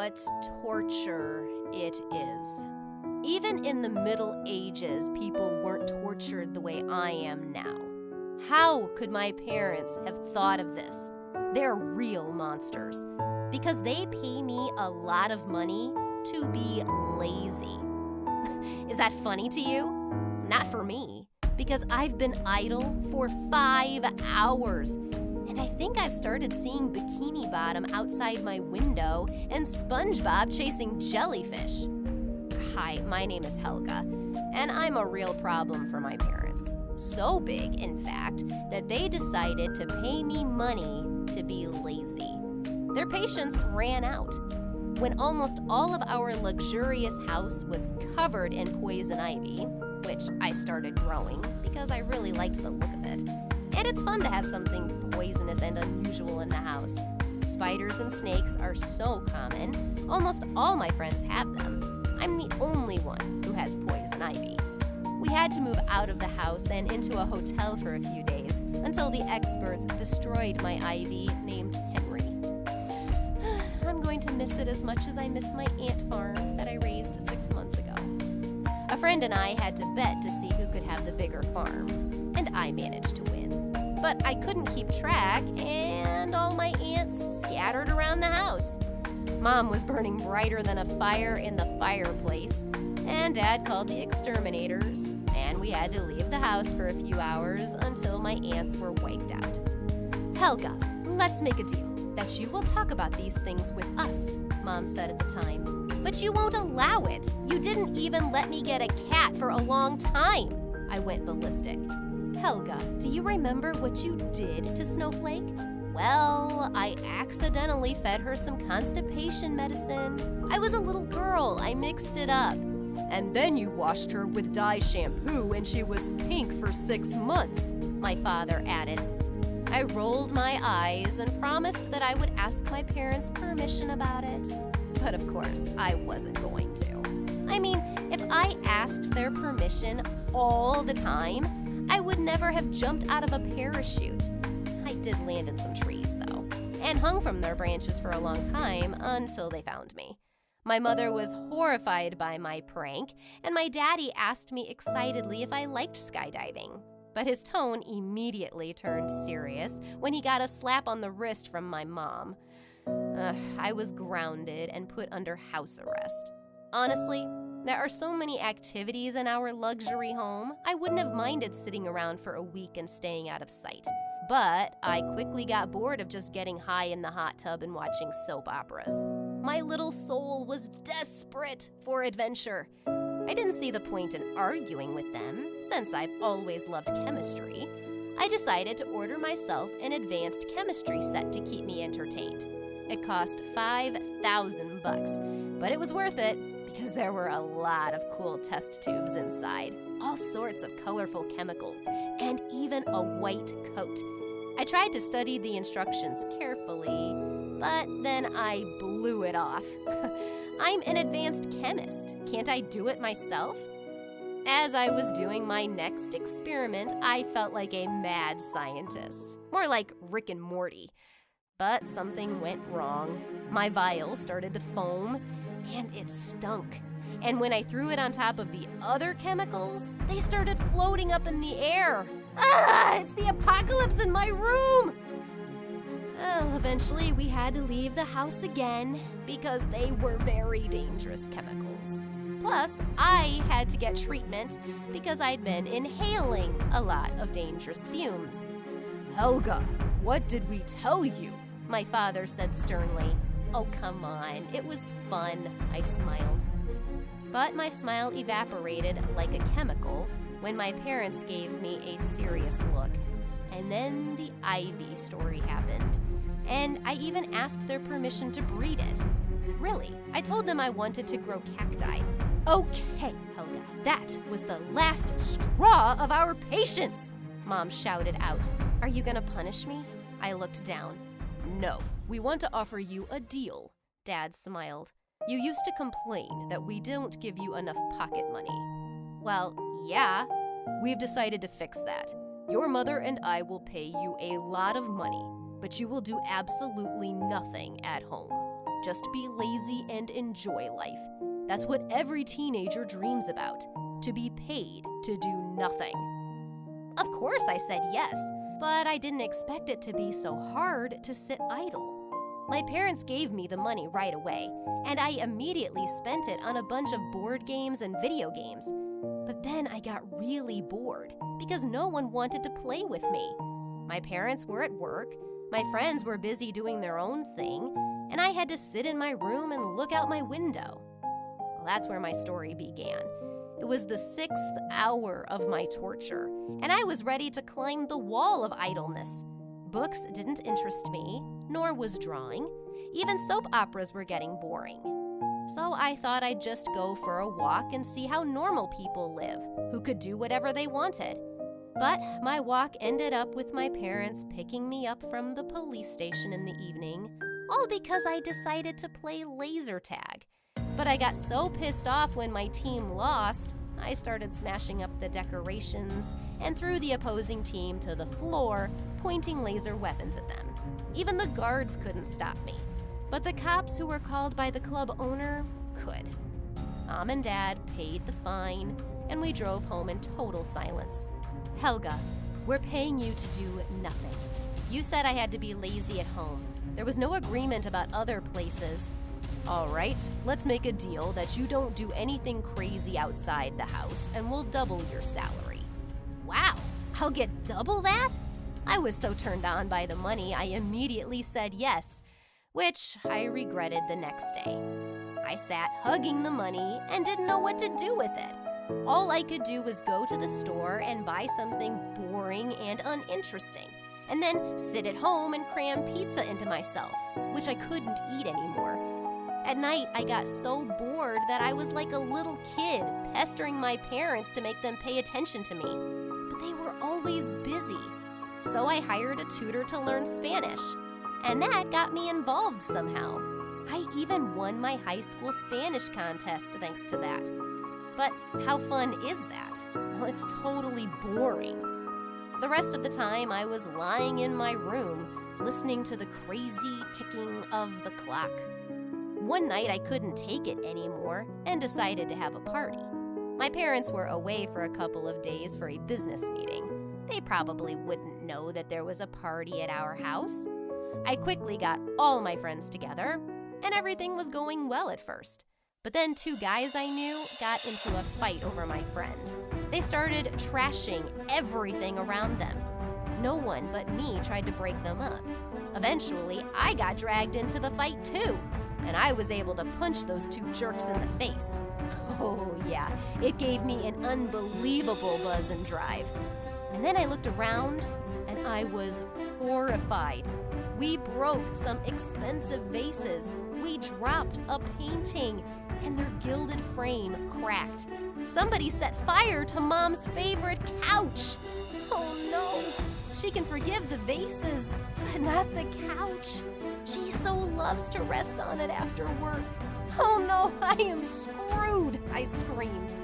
what torture it is. Even in the Middle Ages, people weren't tortured the way I am now. How could my parents have thought of this? They're real monsters. Because they pay me a lot of money to be lazy. Is that funny to you? Not for me, because I've been idle for 5 hours. And I think I've started seeing Bikini Bottom outside my window and SpongeBob chasing jellyfish. Hi, my name is Helga, and I'm a real problem for my parents. So big, in fact, that they decided to pay me money to be lazy. Their patience ran out. When almost all of our luxurious house was covered in poison ivy, which I started growing because I really liked the look of it. And it's fun to have something poisonous and unusual in the house. Spiders and snakes are so common, almost all my friends have them. I'm the only one who has poison ivy. We had to move out of the house and into a hotel for a few days until the experts destroyed my ivy named Henry. I'm going to miss it as much as I miss my ant farm that I raised 6 months ago. A friend and I had to bet to see who could have the bigger farm, and I managed to win. But I couldn't keep track, and all my ants scattered around the house. Mom was burning brighter than a fire in the fireplace, and Dad called the exterminators, and we had to leave the house for a few hours until my ants were wiped out. Helga, let's make a deal that you will talk about these things with us, Mom said at the time. But you won't allow it. You didn't even let me get a cat for a long time. I went ballistic. Helga, do you remember what you did to Snowflake? Well, I accidentally fed her some constipation medicine. I was a little girl. I mixed it up. And then you washed her with dye shampoo and she was pink for 6 months, my father added. I rolled my eyes and promised that I would ask my parents' permission about it. But of course, I wasn't going to. I mean, if I asked their permission all the time, I would never have jumped out of a parachute. I did land in some trees, though, and hung from their branches for a long time until they found me. My mother was horrified by my prank, and my daddy asked me excitedly if I liked skydiving. But his tone immediately turned serious when he got a slap on the wrist from my mom. I was grounded and put under house arrest. Honestly, there are so many activities in our luxury home, I wouldn't have minded sitting around for a week and staying out of sight. But I quickly got bored of just getting high in the hot tub and watching soap operas. My little soul was desperate for adventure. I didn't see the point in arguing with them, since I've always loved chemistry. I decided to order myself an advanced chemistry set to keep me entertained. It cost $5,000, but it was worth it because there were a lot of cool test tubes inside, all sorts of colorful chemicals, and even a white coat. I tried to study the instructions carefully, but then I blew it off. I'm an advanced chemist. Can't I do it myself? As I was doing my next experiment, I felt like a mad scientist, more like Rick and Morty. But something went wrong. My vial started to foam, and it stunk. And when I threw it on top of the other chemicals, they started floating up in the air. It's the apocalypse in my room! Well, eventually we had to leave the house again because they were very dangerous chemicals. Plus, I had to get treatment because I'd been inhaling a lot of dangerous fumes. Helga, what did we tell you? My father said sternly. Oh, come on, it was fun, I smiled. But my smile evaporated like a chemical when my parents gave me a serious look. And then the ivy story happened. And I even asked their permission to breed it. Really, I told them I wanted to grow cacti. Okay, Helga, that was the last straw of our patience, Mom shouted out. Are you gonna punish me? I looked down. No, we want to offer you a deal, Dad smiled. You used to complain that we don't give you enough pocket money. Well, yeah, we've decided to fix that. Your mother and I will pay you a lot of money, but you will do absolutely nothing at home. just be lazy and enjoy life. That's what every teenager dreams about, to be paid to do nothing. Of course I said yes, but I didn't expect it to be so hard to sit idle. My parents gave me the money right away, and I immediately spent it on a bunch of board games and video games. But then I got really bored because no one wanted to play with me. My parents were at work, my friends were busy doing their own thing, and I had to sit in my room and look out my window. Well, that's where my story began. It was the 6th hour of my torture, and I was ready to climb the wall of idleness. Books didn't interest me, nor was drawing. Even soap operas were getting boring. So I thought I'd just go for a walk and see how normal people live, who could do whatever they wanted. But my walk ended up with my parents picking me up from the police station in the evening, all because I decided to play laser tag. But I got so pissed off when my team lost, I started smashing up the decorations and threw the opposing team to the floor, pointing laser weapons at them. Even the guards couldn't stop me, but the cops who were called by the club owner could. Mom and Dad paid the fine, and we drove home in total silence. Helga, we're paying you to do nothing. You said I had to be lazy at home. There was no agreement about other places. All right, let's make a deal that you don't do anything crazy outside the house, and we'll double your salary. Wow, I'll get double that? I was so turned on by the money, I immediately said yes, which I regretted the next day. I sat hugging the money and didn't know what to do with it. All I could do was go to the store and buy something boring and uninteresting, and then sit at home and cram pizza into myself, which I couldn't eat anymore. At night, I got so bored that I was like a little kid pestering my parents to make them pay attention to me, but they were always busy. So I hired a tutor to learn Spanish, and that got me involved somehow. I even won my high school Spanish contest thanks to that. But how fun is that? Well, it's totally boring. The rest of the time, I was lying in my room, listening to the crazy ticking of the clock. One night, I couldn't take it anymore and decided to have a party. My parents were away for a couple of days for a business meeting. They probably wouldn't know that there was a party at our house. I quickly got all my friends together, and everything was going well at first. But then 2 guys I knew got into a fight over my friend. They started trashing everything around them. No one but me tried to break them up. Eventually, I got dragged into the fight too, and I was able to punch those 2 jerks in the face. Oh yeah, it gave me an unbelievable buzz and drive. And then I looked around, and I was horrified. We broke some expensive vases. We dropped a painting, and their gilded frame cracked. Somebody set fire to Mom's favorite couch. Oh no, she can forgive the vases, but not the couch. She so loves to rest on it after work. Oh no, I am screwed, I screamed.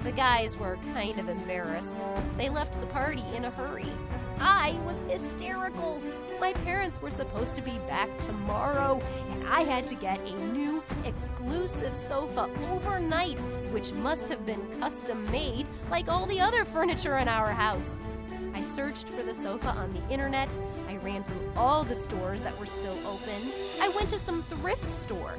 The guys were kind of embarrassed. They left the party in a hurry. I was hysterical. My parents were supposed to be back tomorrow, and I had to get a new exclusive sofa overnight, which must have been custom made like all the other furniture in our house. I searched for the sofa on the internet. I ran through all the stores that were still open. I went to some thrift store.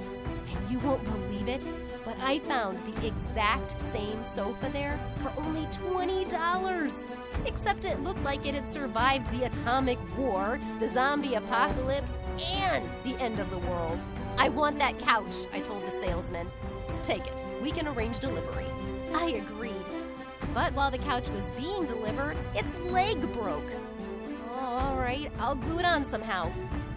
And you won't believe it, but I found the exact same sofa there for only $20. Except it looked like it had survived the atomic war, the zombie apocalypse, and the end of the world. I want that couch, I told the salesman. Take it, we can arrange delivery. I agreed. But while the couch was being delivered, its leg broke. All right, I'll glue it on somehow.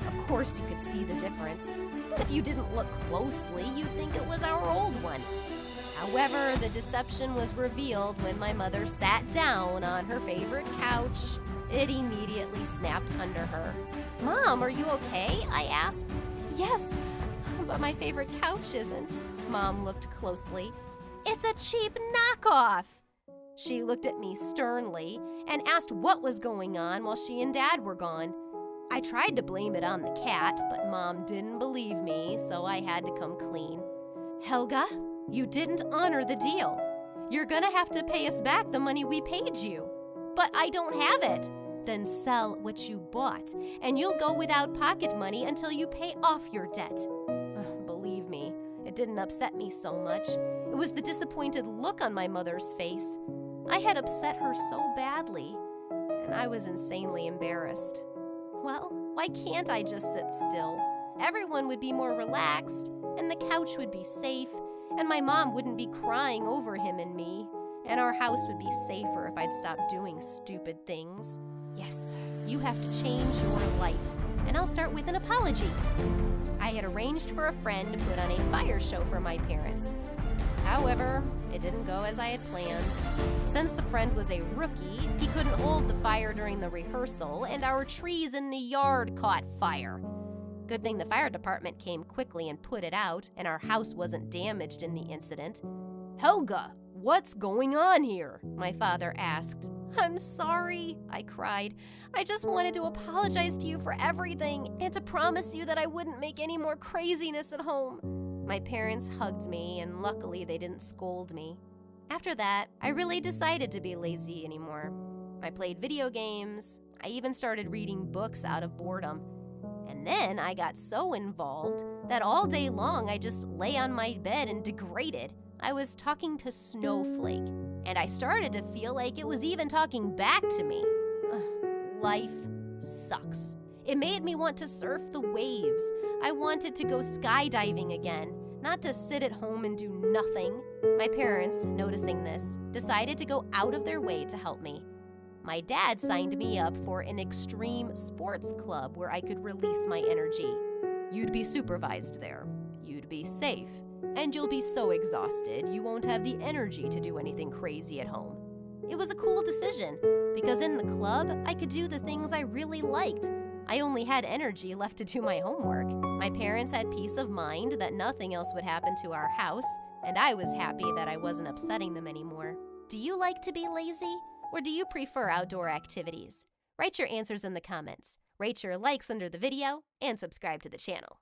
Of course you could see the difference. But if you didn't look closely, you'd think it was our old one. However, the deception was revealed when my mother sat down on her favorite couch. It immediately snapped under her. Mom, are you okay? I asked. Yes, but my favorite couch isn't. Mom looked closely. It's a cheap knockoff. She looked at me sternly and asked what was going on while she and Dad were gone. I tried to blame it on the cat, but Mom didn't believe me, so I had to come clean. Helga, you didn't honor the deal. You're gonna have to pay us back the money we paid you. But I don't have it. Then sell what you bought, and you'll go without pocket money until you pay off your debt. Believe me, it didn't upset me so much. It was the disappointed look on my mother's face. I had upset her so badly, and I was insanely embarrassed. Well, why can't I just sit still? Everyone would be more relaxed, and the couch would be safe, and my mom wouldn't be crying over him and me, and our house would be safer if I'd stopped doing stupid things. Yes, you have to change your life, and I'll start with an apology. I had arranged for a friend to put on a fire show for my parents. However, it didn't go as I had planned. Since the friend was a rookie, he couldn't hold the fire during the rehearsal, and our trees in the yard caught fire. Good thing the fire department came quickly and put it out, and our house wasn't damaged in the incident. Helga, what's going on here? My father asked. I'm sorry, I cried. I just wanted to apologize to you for everything and to promise you that I wouldn't make any more craziness at home. My parents hugged me, and luckily they didn't scold me. After that, I really decided to be lazy anymore. I played video games. I even started reading books out of boredom. And then I got so involved that all day long I just lay on my bed and degraded. I was talking to Snowflake, and I started to feel like it was even talking back to me. Life sucks. It made me want to surf the waves. I wanted to go skydiving again, not to sit at home and do nothing. My parents, noticing this, decided to go out of their way to help me. My dad signed me up for an extreme sports club where I could release my energy. You'd be supervised there. You'd be safe. And you'll be so exhausted you won't have the energy to do anything crazy at home. It was a cool decision, because in the club, I could do the things I really liked. I only had energy left to do my homework. My parents had peace of mind that nothing else would happen to our house, and I was happy that I wasn't upsetting them anymore. Do you like to be lazy, or do you prefer outdoor activities? Write your answers in the comments, rate your likes under the video, and subscribe to the channel.